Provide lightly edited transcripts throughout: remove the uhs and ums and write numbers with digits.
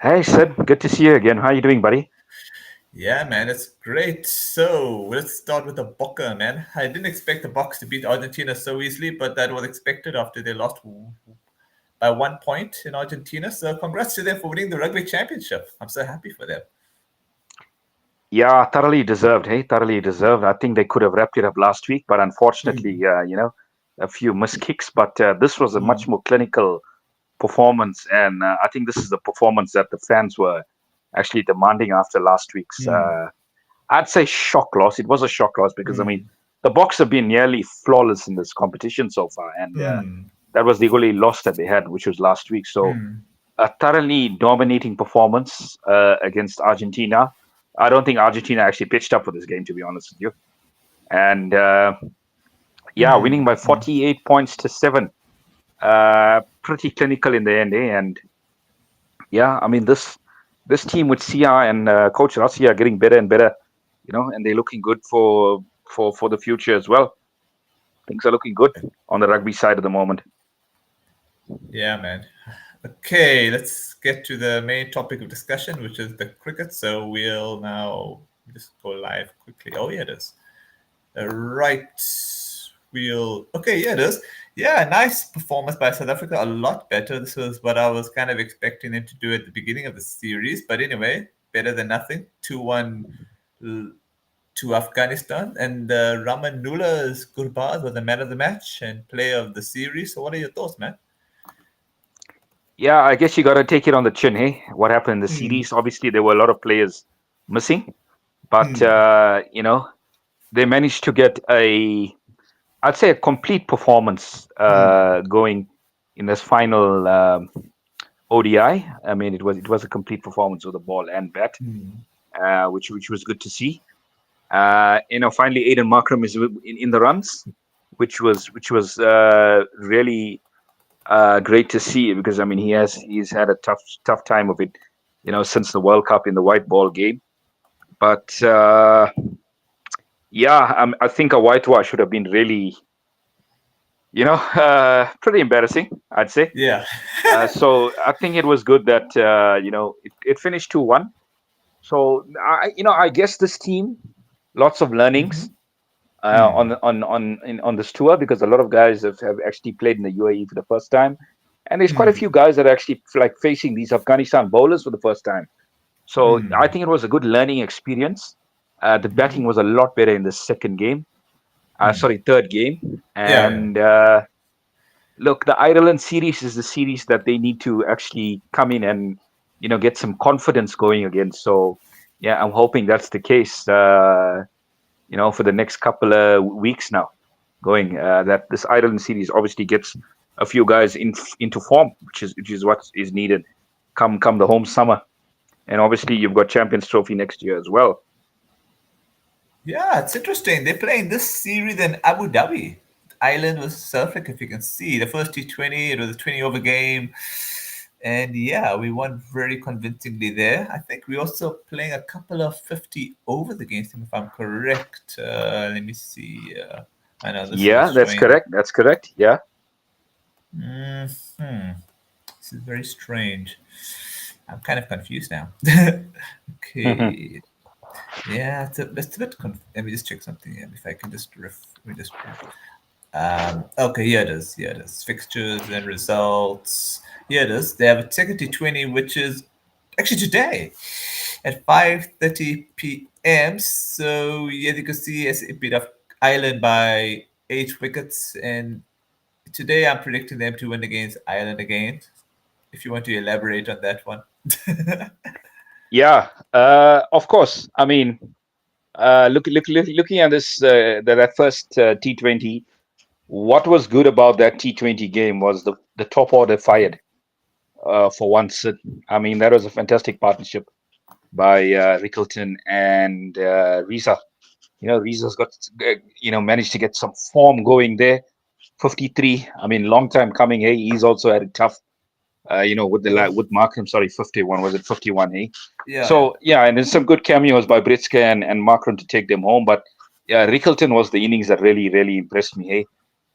Hey, Sid. Good to see you again. How are you doing, buddy? Yeah, man, it's great. So let's start with the Boca, man. I didn't expect the Box to beat Argentina so easily, but that was expected after they lost by 1 point in Argentina. So congrats to them for winning the rugby championship. I'm so happy for them. Yeah, thoroughly deserved. Hey, thoroughly deserved. I think they could have wrapped it up last week, but unfortunately, Mm, a few missed kicks. But this was a much mm, more clinical performance, and I think this is the performance that the fans were actually demanding after last week's. mm, I'd say shock loss. It was a shock loss because I mean mm, the Box have been nearly flawless in this competition so far, and mm, that was the only loss that they had, which was last week. So mm. a thoroughly dominating performance against Argentina. I don't think Argentina actually pitched up for this game, to be honest with you. And yeah, winning Mm, by mm. 48 points to 7. Pretty clinical in the end, eh? And yeah, I mean this team with Sia and Coach Rassi are getting better and better, and they're looking good for the future as well. Things are looking good on the rugby side at the moment. Yeah, man. Okay, let's get to the main topic of discussion, which is the cricket. So we'll now just go live quickly. Oh, yeah, it is. Right wheel. Okay, yeah, it is. Yeah, nice performance by South Africa. A lot better. This was what I was kind of expecting them to do at the beginning of the series. But anyway, better than nothing. 2-1 to Afghanistan. And Ramanula's Gurbaz was the man of the match and player of the series. So what are your thoughts, man? Yeah, I guess you got to take it on the chin, hey? What happened in the Hmm. series? Obviously, there were a lot of players missing, but Hmm. they managed to get I'd say, a complete performance Hmm. going in this final ODI. I mean, it was a complete performance with the ball and bat, Hmm. which was good to see. Finally, Aiden Markram is in the runs, which was really great to see because I mean he's had a tough time of it, since the World Cup in the white ball game. But yeah, I think a whitewash would have been really, pretty embarrassing, I'd say. Yeah. So I think it was good that it finished 2-1. So I guess this team, lots of learnings Hmm. Hmm. on this tour because a lot of guys have actually played in the UAE for the first time, and there's quite a Hmm. few guys that are actually like facing these Afghanistan bowlers for the first time. So I Hmm. think it was a good learning experience. The batting Hmm. was a lot better in the second game. Hmm. Sorry, third game. Yeah, yeah. And look, the Ireland series is the series that they need to actually come in and get some confidence going again. So yeah, I'm hoping that's the case. For the next couple of weeks now, going that this Ireland series obviously gets a few guys into form, which is what is needed. Come the home summer, and obviously you've got Champions Trophy next year as well. Yeah, it's interesting. They're playing this series in Abu Dhabi. Ireland was South Africa, if you can see. The first T20, it was a 20 over game. And yeah, we won very convincingly there. I think we also playing a couple of 50 overs against him, if I'm correct. Let me see. I know this is Yeah, that's showing. correct. That's correct. Yeah. Hmm. This is very strange. I'm kind of confused now. Okay. Yeah, it's a bit. Let me just check something. If I can just let me just. Okay, here it is. Here it is. Fixtures and results. Here it is. They have a second T20, which is actually today at 5:30 p.m. So yeah, you can see it beat up Ireland by 8 wickets, and today I'm predicting them to win against Ireland again. If you want to elaborate on that one. Yeah. Of course. I mean, looking at this that first T20. What was good about that T20 game was the top order fired for once. I mean, that was a fantastic partnership by Rickleton and Risa. Risa's got managed to get some form going there. 53. I mean, long time coming. Hey, he's also had it tough. Oh, With Markham. Sorry, 51. Was it 51? Hey. yeah, yeah. So yeah, and there's some good cameos by Britska and Markram to take them home. But yeah, Rickleton was the innings that really, really impressed me. Hey,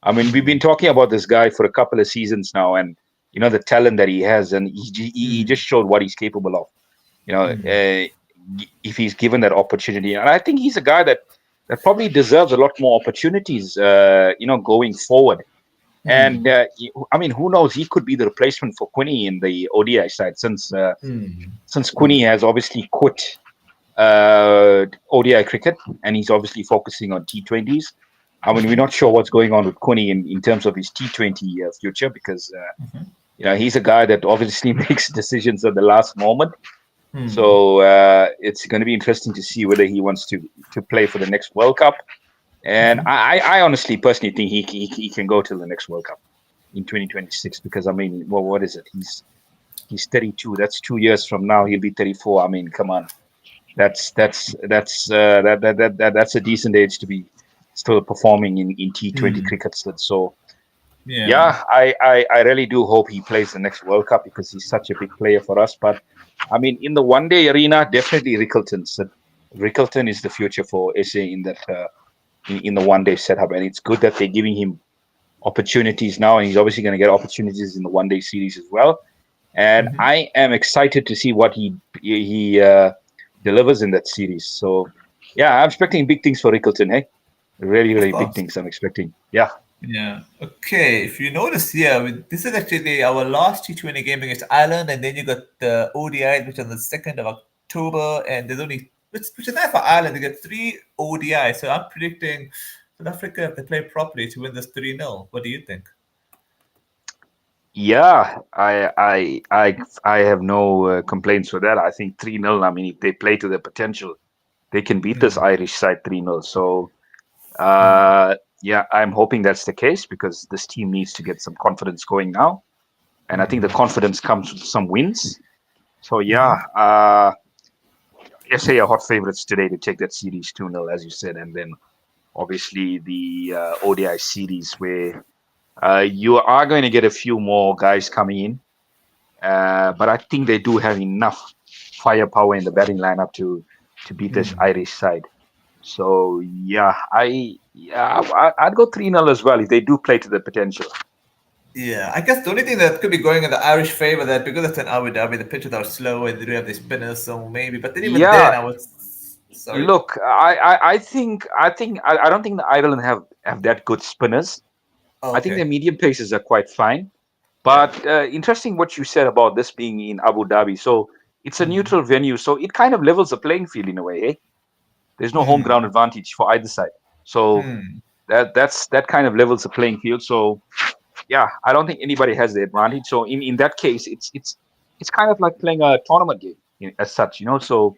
I mean, we've been talking about this guy for a couple of seasons now, and the talent that he has, and he just showed what he's capable of. You know, if he's given that opportunity, and I think he's a guy that probably deserves a lot more opportunities. Going forward. And I mean, who knows? He could be the replacement for Quinny in the ODI side, since Quinny has obviously quit ODI cricket, and he's obviously focusing on T20s. I mean, we're not sure what's going on with Quinny in terms of his T20 future, because he's a guy that obviously makes decisions at the last moment. So it's going to be interesting to see whether he wants to play for the next World Cup. And I honestly, personally think he can go till the next World Cup in 2026, because I mean, well, what is it? He's 32. That's 2 years from now. He'll be 34. I mean, come on, that's a decent age to be still performing in T20 cricket. So yeah, I really do hope he plays the next World Cup, because he's such a big player for us. But I mean, in the one day arena, definitely Rickleton is the future for SA in that. In the one day setup, and it's good that they're giving him opportunities now, and he's obviously going to get opportunities in the one day series as well. And I am excited to see what he delivers in that series. So yeah, I'm expecting big things for Rickleton. Hey, really big things I'm expecting. Yeah. Yeah. Okay. If you notice here, this is actually our last T20 game against Ireland, and then you got the ODI, which is on the 2nd of October, and there's only which is nice for Ireland. They get 3 ODI, so I'm predicting South Africa, if they play properly, to win this 3-0. What do you think? Yeah, I have no complaints with that. I think 3-0. I mean, if they play to their potential, they can beat this Irish side 3-0. So yeah, I'm hoping that's the case, because this team needs to get some confidence going now. And I think the confidence comes with some wins. So yeah, SA are hot favorites today to take that series 2-0, as you said. And then obviously the ODI series, where you are going to get a few more guys coming in. But I think they do have enough firepower in the batting lineup to beat this Irish side. So yeah, I'd go 3-0 as well if they do play to the potential. Yeah, I guess the only thing that could be going in the Irish favor, that because it's an Abu Dhabi, the pitches are slow and they do have these spinners, so maybe. But then even then, Yeah, I was sorry. look, I don't think the Ireland have that good spinners. Oh, I think their okay. medium paces are quite fine. Yeah. But interesting what you said about this being in Abu Dhabi. So it's a neutral venue, so it kind of levels the playing field in a way. Eh? There's no home ground advantage for either side. So that kind of levels the playing field. So yeah, I don't think anybody has the advantage. So in that case, it's kind of like playing a tournament game as such. So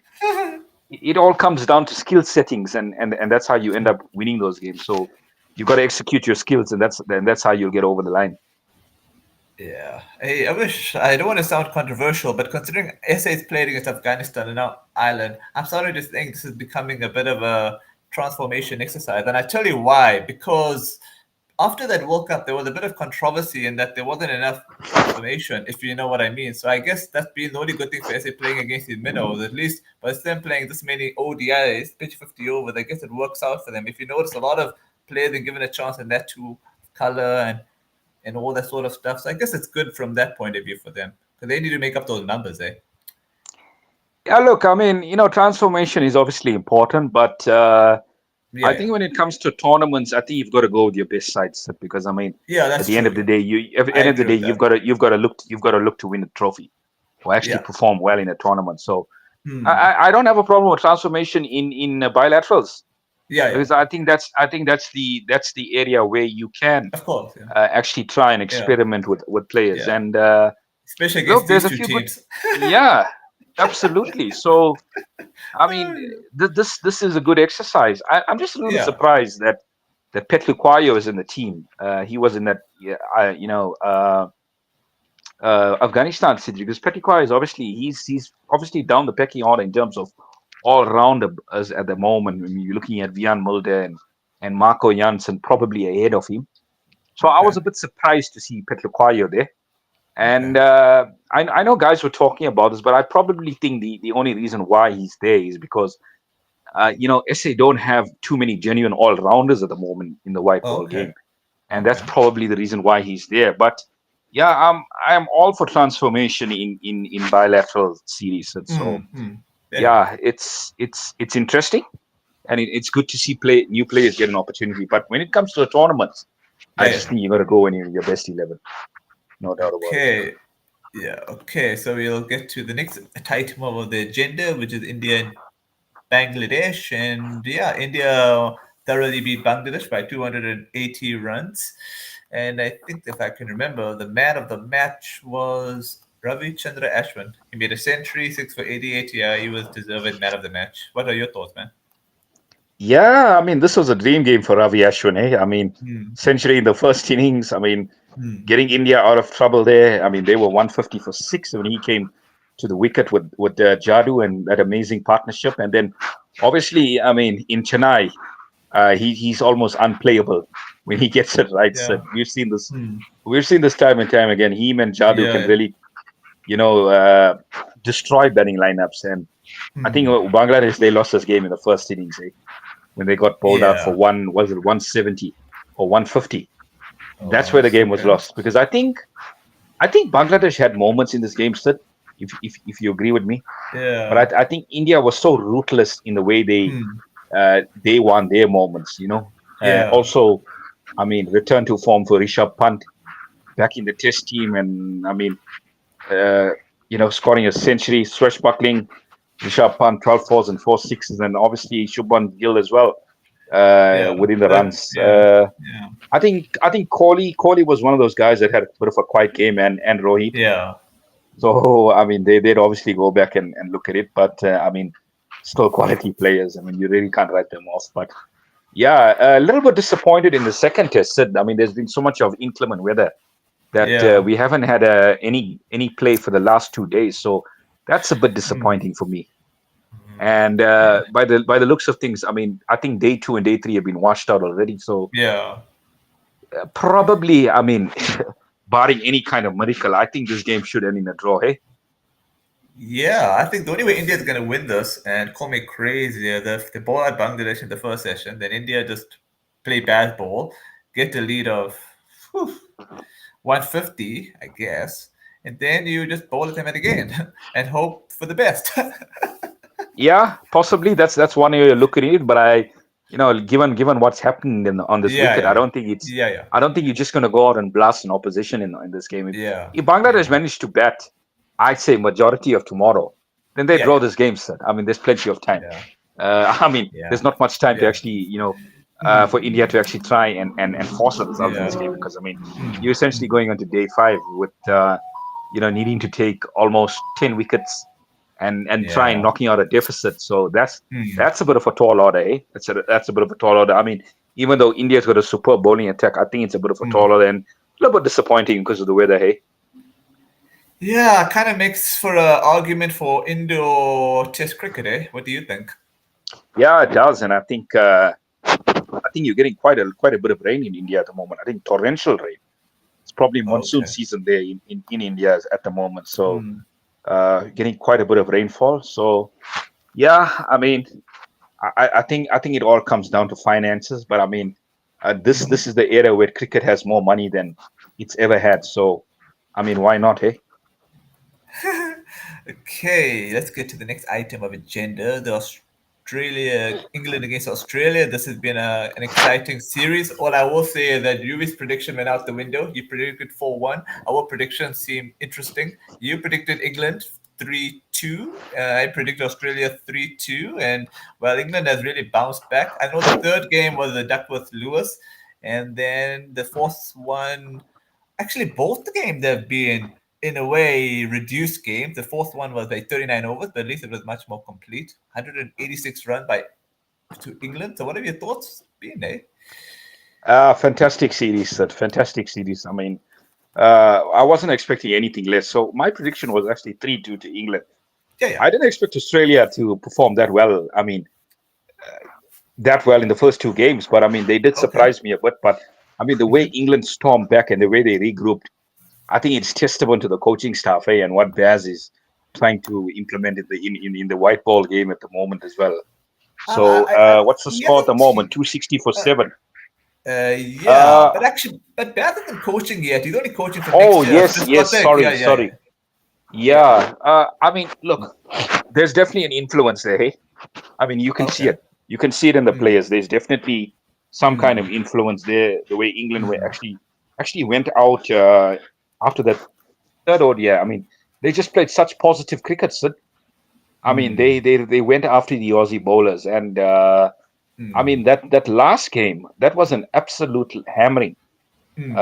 it all comes down to skill settings, and that's how you end up winning those games. So you got to execute your skills, and that's how you'll get over the line. Yeah. Hey, I don't want to sound controversial, but considering SA is playing against Afghanistan and now Ireland, I'm starting to think this is becoming a bit of a transformation exercise. And I tell you why. Because after that World Cup, there was a bit of controversy in that there wasn't enough transformation, if you know what I mean. So I guess that's been the only good thing for SA playing against the minnows. At least by them playing this many ODIs, pitch 50 overs, I guess it works out for them. If you notice, a lot of players been given a chance in that too, color and all that sort of stuff. So I guess it's good from that point of view for them, because they need to make up those numbers, eh? Yeah, look, I mean, transformation is obviously important, but Yeah, I yeah, think when it comes to tournaments, I think you've got to go with your best sides, because I mean, yeah. at That's the end true. of the Yeah, day, I agree with you've that. got to look to win a trophy, or actually Yeah, perform well in a tournament. So I don't have a problem with transformation in bilaterals, yeah, yeah. because I think that's the area where you can Of course, yeah, actually try and yeah, experiment with players. yeah. And Especially against look, there's these a two few good, teams. yeah, absolutely. So I mean, this is a good exercise. I'm just a little Yeah. surprised that Petluquayo is in the team. He was in that, yeah, Afghanistan city, because Petluquayo is obviously he's obviously down the pecking order in terms of all round as at the moment. When you're looking at Vian Mulder and Marco Janssen probably ahead of him. So I was Okay. a bit surprised to see Petluquayo there. Okay. And I know guys were talking about this, but I probably think the only reason why he's there is because SA don't have too many genuine all-rounders at the moment in the white Oh, ball okay. game, and that's Okay. probably the reason why he's there. But Yeah, I am all for transformation in bilateral series, and so Yeah, yeah, it's interesting, and it's good to see new players get an opportunity. But when it comes to the tournaments, I yeah, just yeah. think you got to go in your best 11, no doubt about it. Okay. Yeah, okay. So we'll get to the next item of the agenda, which is India and Bangladesh. And yeah, India thoroughly beat Bangladesh by 280 runs. And I think, if I can remember, the man of the match was Ravi Chandra Ashwin. He made a century, 6 for 88. Yeah, he was deserved man of the match. What are your thoughts, man? Yeah, I mean, this was a dream game for Ravi Ashwin. Eh? I mean, Hmm. century in the first innings. I mean, Hmm. getting India out of trouble there. I mean, they were 150 for six when he came to the wicket with Jadu and that amazing partnership. And then, obviously, I mean, in Chennai, he's almost unplayable when he gets it right. So Yeah. we've seen this. Hmm. We've seen this time and time again. Him and Jadu Yeah. can Yeah. really, destroy batting lineups. And I think Hmm. Bangladesh they lost this game in the first innings. Eh? When they got bowled out for Yeah. one, was it 170 or 150? Oh, That's where the nice. game was Okay. lost because I think Bangladesh had moments in this game, Sid, if you agree with me. Yeah. But I think India was so ruthless in the way Hmm. they won their moments. You know, Yeah. also I mean return to form for Rishabh Pant back in the Test team, and I mean uh, scoring a century, swashbuckling Rishabh Pant 12 fours and 4 sixes, and obviously Shubman Gill as well Yeah. within the That, runs. yeah. Yeah. I think Kohli was one of those guys that had a bit of a quiet game, and Rohit. Yeah. So I mean they'd obviously go back and look at it, but I mean still quality players. I mean you really can't write them off. But yeah, a little bit disappointed in the second test. Sid. I mean there's been so much of inclement weather that Yeah. we haven't had any play for the last 2 days. So that's a bit Hmm. disappointing for me. And Yeah. by the looks of things, I mean I think day two and day three have been washed out already. So Yeah. probably, I mean, barring any kind of miracle, I think this game should end in a draw. Hey, Yeah, I think the only way India is going to win this, and call me crazy, if they ball at Bangladesh in the first session, then India just play bad ball, get the lead of whew, 150, I guess, and then you just bowl at them again and hope for the best. yeah, possibly that's one way to look at it. But given what's happened on this Yeah, wicket, yeah, I yeah, don't think it's. yeah, yeah, I don't think you're just going to go out and blast an opposition in this game. yeah, If Bangladesh yeah, managed to bat, I'd say majority of tomorrow, then they yeah, draw yeah, this game, sir. I mean, there's plenty of time. yeah, I mean, yeah, there's not much time to yeah. actually, for Hmm. India to actually try and force a result in Yeah. this game because I mean, Hmm. you're essentially Hmm. going on to day five with needing to take almost 10 wickets and try and Yeah. knocking out a deficit. So that's Hmm. that's a bit of a tall order, eh? That's a bit of a tall order. I mean, even though India's got a superb bowling attack, I think it's a bit of a Hmm. tall order and a little bit disappointing because of the weather, hey? Yeah, kind of makes for an argument for indoor test cricket, eh? What do you think? Yeah, it does, and I think you're getting quite a bit of rain in India at the moment. I think torrential rain. It's probably monsoon Okay. season there in India at the moment. So Hmm. getting quite a bit of rainfall. So yeah, I mean, I think it all comes down to finances. But I mean, this is the era where cricket has more money than it's ever had. So I mean, why not? Hey, Okay, let's get to the next item of agenda. The England against Australia. This has been an exciting series. All I will say is that Yuvi's prediction went out the window. You predicted 4-1. Our predictions seem interesting. You predicted England 3-2. I predicted Australia 3-2. And well, England has really bounced back. I know the third game was the Duckworth Lewis. And then the fourth one, actually, both the games have been in a way reduced games. The fourth one was like 39 overs, but at least it was much more complete. 186 run by to England. So what have your thoughts been, eh? fantastic series, sir. Fantastic series. I mean, I wasn't expecting anything less. So my prediction was actually 3-2 to England. Yeah, yeah. I didn't expect Australia to perform that well. I mean, that well in the first two games, but I mean, they did Okay. surprise me a bit. But I mean, the way England stormed back and the way they regrouped, I think it's testament to the coaching staff, and what Baz is trying to implement in the white ball game at the moment as well. So, I what's the the score other at the moment? team. 260 for Uh, seven. Yeah, Uh, but actually, but rather than coaching yet, he's only coaching from oh next year. yes, Just yes. got there. Yeah, Sorry, yeah, yeah, sorry. yeah. Yeah. I mean, look, there's definitely an influence there. Hey, I mean, you can see Okay. it. You can see it in the Mm, players. There's definitely some kind mm, of influence there. The way England were mm, actually went out after that third ODI. I mean, they just played such positive cricket. Sid. I mean, mm, they went after the Aussie bowlers, and I mm, mean that last game that was an absolute hammering mm,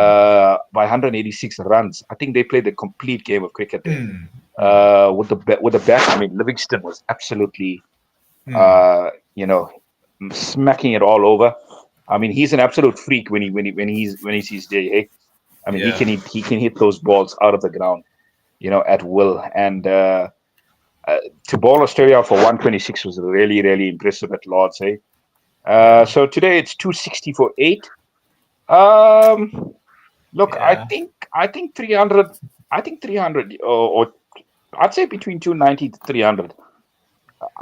by 186 runs. I think they played the complete game of cricket there. mm, mm, With the bat, I mean, Livingston was absolutely mm. uh, you know, smacking it all over. I mean, he's an absolute freak when he's his day. Hey, I mean, Yeah. he can hit those balls out of the ground, at will. And to bowl Australia for 126 was really impressive at Lords. Hey, Yeah. so today it's 260 for eight. Um, Look, Yeah. I think 300. I think 300 or I'd say between 290 to 300.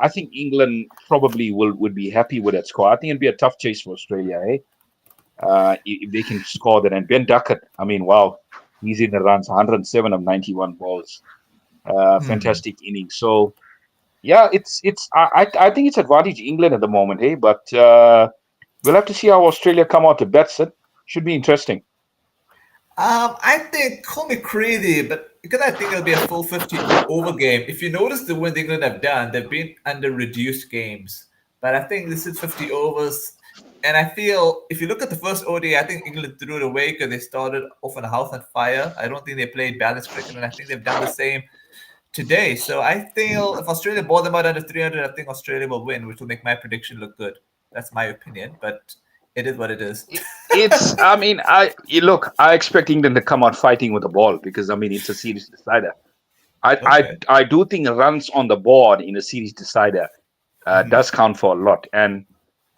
I think England probably would be happy with that score. I think it'd be a tough chase for Australia, eh? If they can score that. And Ben Duckett, I mean, wow, he's in the runs, 107 of 91 balls. Hmm. Fantastic innings. So yeah, I think it's advantage England at the moment, eh? But we'll have to see how Australia come out to bats it. Should be interesting. I think, call me crazy, but because I think it'll be a full 50 over game. If you notice the wins England have done, they've been under reduced games. But I think this is 50 overs. And I feel if you look at the first ODI, I think England threw it away because they started off on a house on fire. I don't think they played balanced cricket, and I think they've done the same today. So I feel if Australia ball them out under 300, I think Australia will win, which will make my prediction look good. That's my opinion, but it is what it is. I mean, look, I expect England to come out fighting with the ball because, I mean, it's a series decider. Okay. I do think runs on the board in a series decider Mm-hmm. does count for a lot. And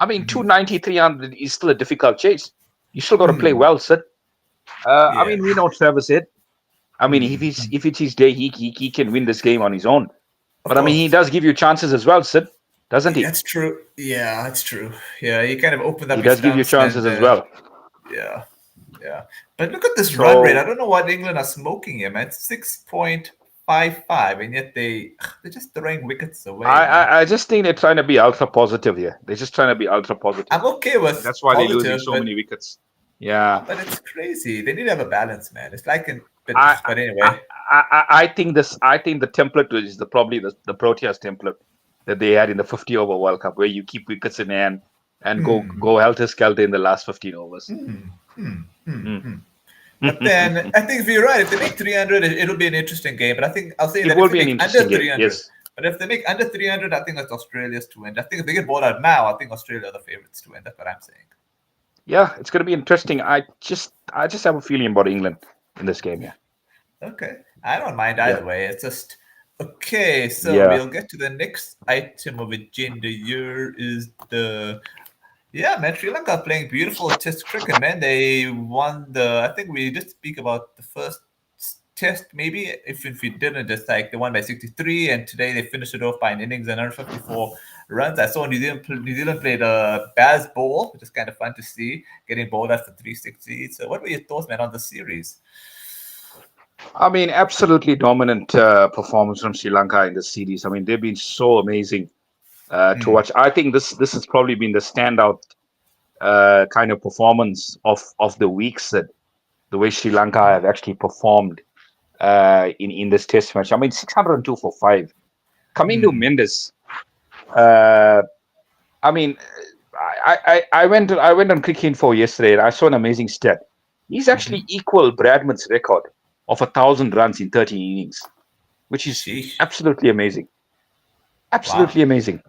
I mean, Mm-hmm. 290, 300 is still a difficult chase. You still got to play Mm. well, Sid. I Yeah. mean, we know Travis said. I mean, Mm. if it's his day, he can win this game on his own. Of But I mean, he course. does give you chances as well, Sid, doesn't he? That's true. Yeah, that's true. Yeah, he kind of opened He up his does give you stumps chances and as well. yeah, yeah. But look at this run rate. I So don't know what England are smoking here, man. 6.55, and yet they're just throwing wickets away, man. I just think they're trying to be ultra positive here. They're just trying to be ultra positive. I'm okay And with that's why they're losing positive, so many wickets. Yeah. but it's crazy. They need to have a balance, man. It's like in I but I, anyway. I think this. I think the template is probably the Proteas template that they had in the 50 over World Cup, where you keep wickets in hand and Hmm. go helter skelter in the last 15 overs. Hmm. Hmm. Hmm. Mm. Hmm. But then I think if you're right, if they make 300, it'll be an interesting game. But I think I'll say It that if will they be an make under interesting game. 300, Yes. but if they make under 300, I think that's Australia's to win. I think if they get ball out now, I think Australia are the favorites to win. That's what I'm saying. Yeah, it's going to be interesting. I just have a feeling about England in this game. Yeah. Okay. I don't mind Yeah. either way. It's just okay. So Yeah. we'll get to the next item of agenda. Here is the yeah, man. Sri Lanka playing beautiful Test cricket, man. They won the. I think we did speak about the first Test, maybe. If we didn't, it's like they won by 63, and today they finished it off by an innings and 154 runs. I saw New Zealand played a Baz Bowl, which is kind of fun to see, getting bowled after 360. So, what were your thoughts, man, on the series? I mean, absolutely dominant performance from Sri Lanka in this series. I mean, they've been so amazing to Hmm. watch. I think this has probably been the standout kind of performance of the weeks that the way Sri Lanka have actually performed in this Test match. I mean, 602 for five. Coming to Hmm. Mendes, uh, I mean, I went on Cricket Info yesterday and I saw an amazing stat. He's Mm-hmm. actually equal Bradman's record of 1,000 runs in 13 innings, which is Sheesh. absolutely amazing. Wow. Absolutely amazing.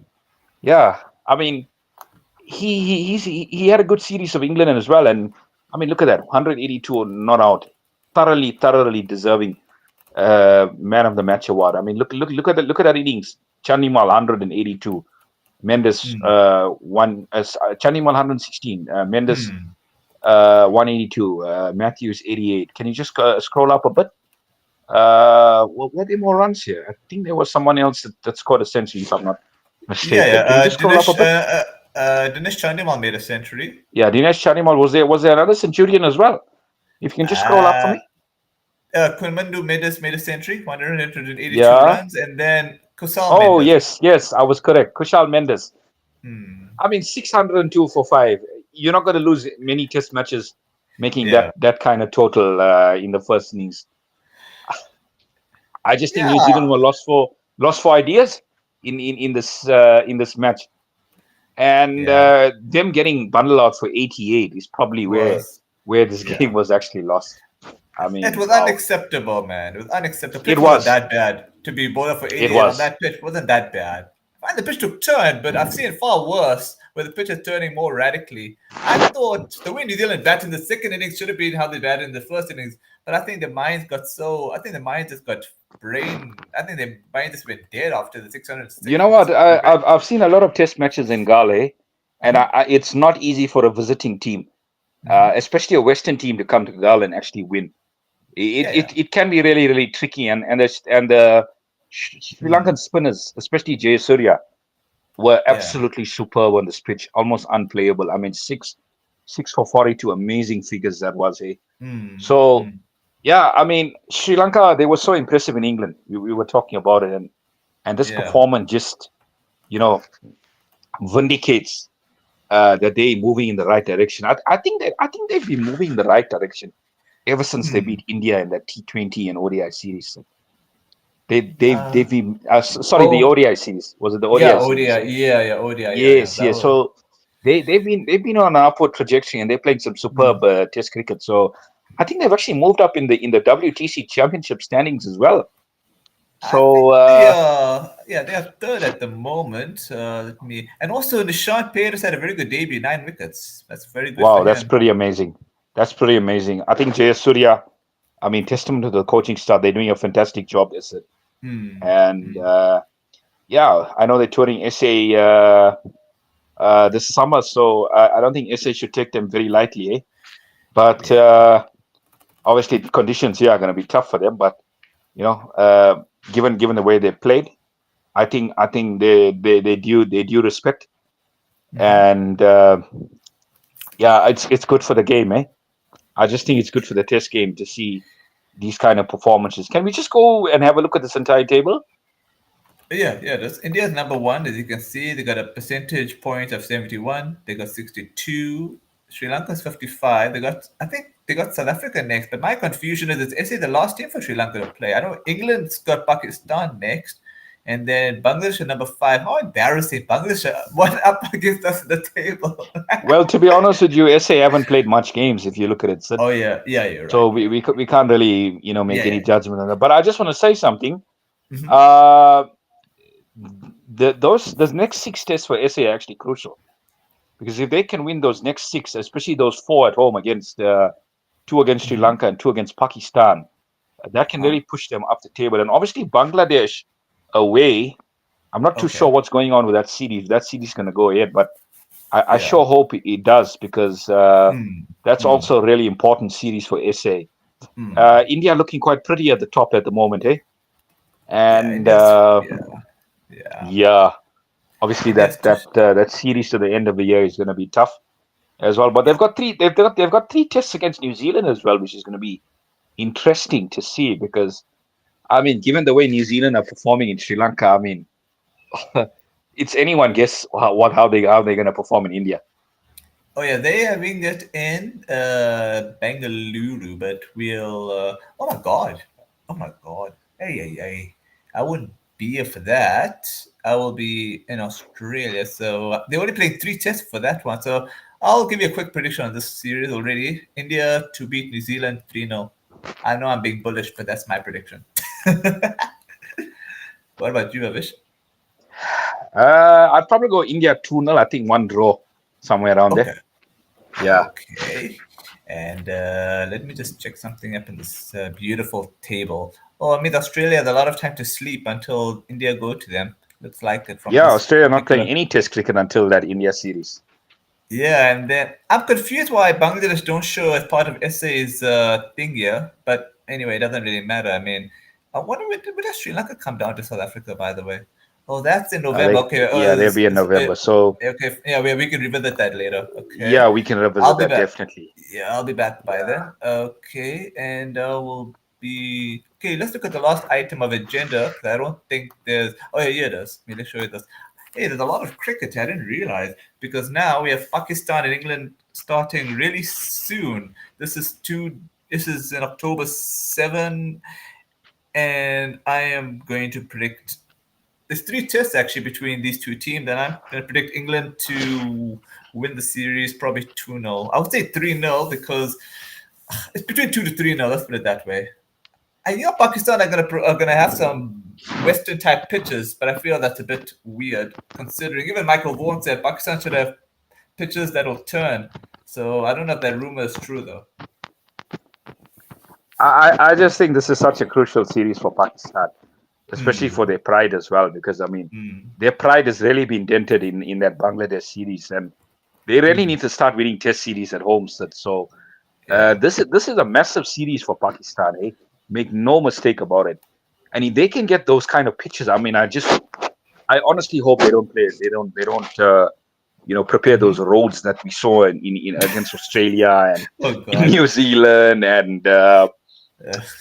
Yeah, I mean, he had a good series of England as well, and I mean, look at that, 182 not out, thoroughly deserving man of the match award. I mean, look at that innings. Chandimal 182, Mendes Hmm. Chandimal 116, Mendes Hmm. 182, Matthews 88. Can you just scroll up a bit? Well, were there more runs here? I think there was someone else that scored a century, if I'm not Yeah, mistaken. yeah. Can you just scroll up Dinesh, a bit? Dinesh Chandimal made a century. Yeah, Dinesh Chanimal was there another centurion as well? If you can just scroll up for Uh, me. Kunmandu made a century, 182 Yeah. runs, and then Kusal Oh Mendes. yes, yes, I was correct. Kushal Mendes. Hmm. I mean, 602 for five. You're not going to lose many test matches making Yeah. that kind of total in the first innings. I just think New Yeah. Zealand were lost for ideas in this match, and Yeah. them getting bundled out for 88 is probably where Was where this yeah. game was actually lost. I It mean, was wow, unacceptable, man. It was unacceptable. The it pitch wasn't was, that bad to be bowler for it 88 on was. that pitch. Wasn't that bad. And the pitch took turn, but I've seen it far worse where the pitch is turning more radically. I thought the way New Zealand batted in the second innings should have been how they batted in the first innings, but I think the minds got so. I think the minds just got brain. I think the mind just went dead after the 606 You know what? 650 rate. I've seen a lot of test matches in Gale, and Uh-huh. it's not easy for a visiting team, Hmm. especially a Western team, to come to Gale and actually win. It, Yeah, yeah. it it can be really really tricky, and the Sri Hmm. Lankan spinners, especially Jayasuriya, were Yeah. absolutely superb on this pitch, almost unplayable. I mean, six for 42, amazing figures that was. Hmm. So Hmm. yeah, I mean, Sri Lanka, they were so impressive in England. We were talking about it, and this Yeah. performance just you know vindicates that they moving in the right direction. I think they've been moving in the right direction ever since they Hmm. beat India in the T20 and ODI series. They've Uh, been sorry, the oh, ODI series. Was it the yeah, ODI series? ODI. Yeah, yeah, ODI. Yeah, yeah. Yes, That yes. was. So they've been on an upward trajectory, and they're playing some Hmm. superb Test cricket. So I think they've actually moved up in the WTC Championship standings as well. I So think yeah, they are third at the moment. Let me and also Nishant Perez had a very good debut, 9 wickets. That's very good for wow, that's him. pretty amazing. That's pretty amazing. I think Jayasuriya, I mean, testament to the coaching staff. They're doing a fantastic job, is it? Hmm. And Hmm. yeah, I know they're touring SA this summer, so I don't think SA should take them very lightly, eh? But Yeah. obviously, conditions here are going to be tough for them. But you know, given the way they played, I think they due respect, Hmm. and yeah, it's good for the game, eh? I just think it's good for the test game to see these kind of performances. Can we just go and have a look at this entire table? Yeah, yeah. That's India's number one, as you can see. They got a percentage point of 71. They got 62. Sri Lanka's 55. I think they got South Africa next. But my confusion is it's SA the last team for Sri Lanka to play. I know England's got Pakistan next. And then Bangladesh at number five. How embarrassing. Bangladesh are one up against us at the table. Well, to be honest with you, SA haven't played much games if you look at it, Sid. Oh, yeah. Yeah, you're So right. we can't really make Yeah, any yeah. judgment on that. But I just want to say something. Hmm. Uh, those next six tests for SA are actually crucial because if they can win those next six, especially those four at home against two against Sri Hmm. Lanka and two against Pakistan, that can Uh-huh. really push them up the table. And obviously Bangladesh away. I'm not too sure Okay. what's going on with that series. That series is going to go ahead, but I Yeah. sure hope it does because Hmm. that's Hmm. also a really important series for SA. Hmm. India looking quite pretty at the top at the moment, eh? Yeah, And India's. Yeah. Yeah. yeah, obviously India's too. that series to the end of the year is going to be tough as well. But they've Yeah. got three. They've got three tests against New Zealand as well, which is going to be interesting to see because I mean, given the way New Zealand are performing in Sri Lanka, I mean, it's anyone guess how they're going to perform in India. Oh yeah, they are having it in Bengaluru, but we'll. Oh my god! Oh my god! Hey, hey, hey! I wouldn't be here for that. I will be in Australia, so they're only playing 3 tests for that one. So I'll give you a quick prediction on this series already. India to beat New Zealand 3-0. I know I'm being bullish, but that's my prediction. What about you, Avish? I'd probably go India 2-0. I think one draw somewhere around there. Okay. Yeah. Okay. And let me just check something up in this beautiful table. Oh, I mean, Australia has a lot of time to sleep until India go to them. Looks like it from Yeah, this Australia not playing particular. any test cricket until that India series. Yeah, and then I'm confused why Bangladesh don't show as part of SA's thing here. But anyway, it doesn't really matter. I mean, I wonder where does Sri Lanka come down to South Africa, by the way? Oh, that's in I November. think, Okay. yeah, they'll be in November. So Okay. Yeah, we can revisit that later. Okay. yeah, we can I'll revisit be that back. definitely. Yeah, I'll be back by Yeah. then. Okay, and we'll be okay. Let's look at the last item of agenda because I don't think there's. Oh yeah, it does. Let me show you this. Hey, there's a lot of cricket. I didn't realize because now we have Pakistan and England starting really soon. This is two. This is in October 7, and I am going to predict. There's three tests actually between these two teams, and I'm going to predict England to win the series probably 2-0. I would say 3-0 because it's between 2 to 3-0. Let's put it that way. I know Pakistan are gonna have some Western type pitches, but I feel that's a bit weird considering even Michael Vaughan said Pakistan should have pitches that'll turn. So I don't know if that rumor is true though. I just think this is such a crucial series for Pakistan, especially for Hmm. their pride as well, because I mean, Hmm. their pride has really been dented in that Bangladesh series, and they really Hmm. need to start winning Test series at home. So Yeah. this is a massive series for Pakistan. Eh? Make no mistake about it. And if they can get those kind of pitches, I mean, I honestly hope they don't play. They don't. Prepare Hmm. those roads that we saw in against Australia and Oh in God. New Zealand and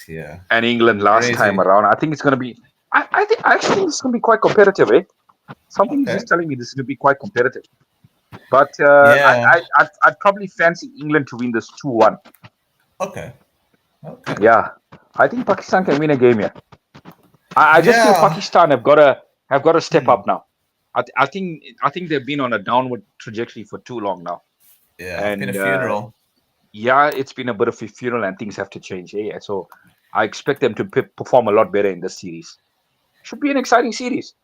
Yeah. England last time Crazy. around. I think it's going to be. I actually think it's going to be quite competitive. Eh? Something is Okay. just telling me this is going to be quite competitive. But Yeah. I'd probably fancy England to win this 2-1. Okay. Okay. Yeah, I think Pakistan can win a game here. I just feel Yeah. Pakistan have got to step Hmm. up now. I think they've been on a downward trajectory for too long now, Yeah. It's been a and funeral. yeah, it's been a bit of a funeral, and things have to change. Eh? So I expect them to perform a lot better in this series. Should be an exciting series.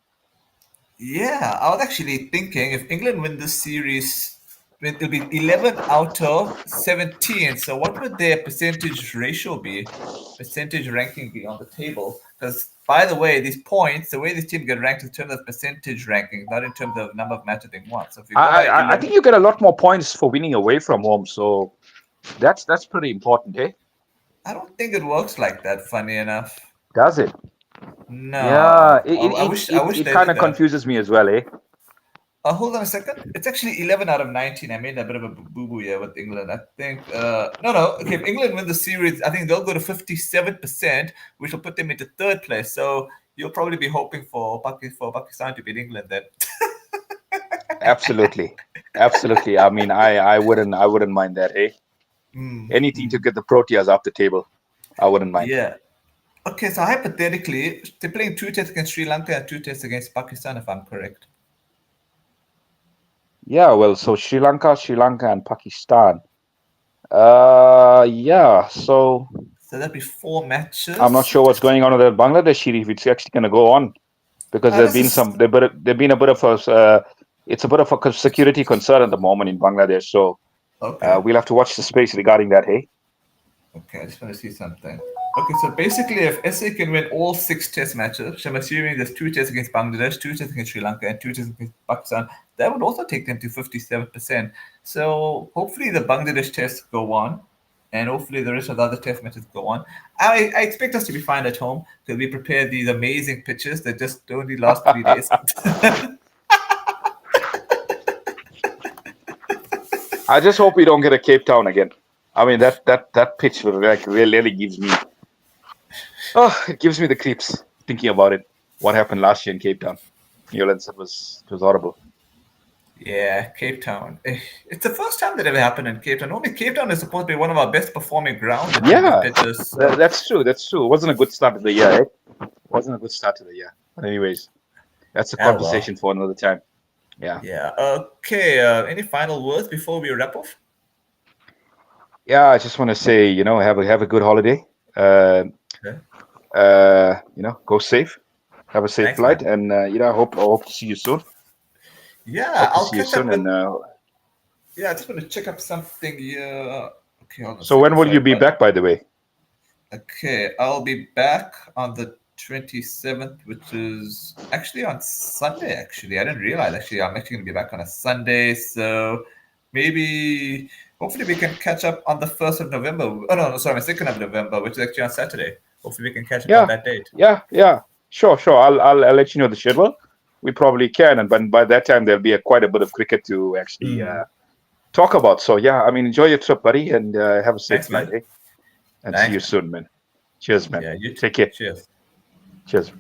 Yeah, I was actually thinking if England win this series, it'll be 11 out of 17. So what would their percentage ratio be? Percentage ranking be on the table? Because by the way, these points, the way this team get ranked in terms of percentage ranking, not in terms of number of matches they won. So if you go I, by I 11, think you get a lot more points for winning away from home, so that's pretty important, eh? I don't think it works like that. Funny enough, Does it? Yeah, no. it I, I it wish I it, wish it they kind did of that. confuses me as well, eh? Hold on a second. It's actually 11 out of 19. I made a bit of a boo boo here with England. I think, no, no. Okay, if England win the series, I think they'll go to 57%, which will put them into third place. So you'll probably be hoping for Pakistan to beat England then. Absolutely, absolutely. I mean, I wouldn't mind that, eh? Mm, Anything to mm. get the Proteas off the table, I wouldn't mind. Yeah. Okay, so hypothetically, they're playing two tests against Sri Lanka and two tests against Pakistan, if I'm correct. Yeah, well, so Sri Lanka, and Pakistan. Yeah. So So that'd be four I'm not matches. sure what's going on with the Bangladesh series. If it's actually going to go on because This is there've been a bit of it's a bit of a security concern at the moment in Bangladesh. So okay. we'll have to watch the space regarding that. Hey. Okay, I just want to see something. Okay, so basically, if SA can win all six test matches, which I'm assuming there's two tests against Bangladesh, two tests against Sri Lanka, and two tests against Pakistan, that would also take them to 57%. So hopefully the Bangladesh tests go on, and hopefully the rest of the other test matches go on. I expect us to be fine at home because we prepared these amazing pitches that just only last 3 days. I just hope we don't get a Cape Town again. I mean that pitch like really gives me it gives me the creeps thinking about it. What happened last year in Cape Town? Newlands, it was horrible. Yeah, Cape Town. It's the first time that ever happened in Cape Town. Only Cape Town is supposed to be one of our best performing grounds in terms of Yeah, pitches. So that's true. That's true. It wasn't a good start to the year. Wasn't a good start to the year. But anyways, that's a ah well. conversation for another time. Yeah. Yeah. Okay. Any final words before we wrap off? Yeah, I just want to say, have a good holiday. Okay. Go safe. Have a safe Thanks, flight, man. and I hope to see you soon. Yeah, Hope to I'll see you catch soon. up with. And Yeah, I just want to check up something here. Okay, hold on a so, when second. will Sorry you be about. back? By the way. Okay, I'll be back on the 27th, which is actually on Sunday. Actually, I didn't realize. Actually, I'm actually going to be back on a Sunday. So maybe, hopefully, we can catch up on the 1st of November. Oh, no, no, sorry, the 2nd of November, which is actually on Saturday. Hopefully, we can catch up on Yeah, that date. yeah, yeah. Sure, sure. I'll let you know the schedule. we probably can. And by that time, there'll be quite a bit of cricket to actually Mm. talk about. So yeah, I mean, enjoy your trip, buddy, and have a safe Thanks, flight, man. eh? And see Thanks, you man. soon, man. Cheers, man. Yeah, you too. Take care. Cheers. Cheers.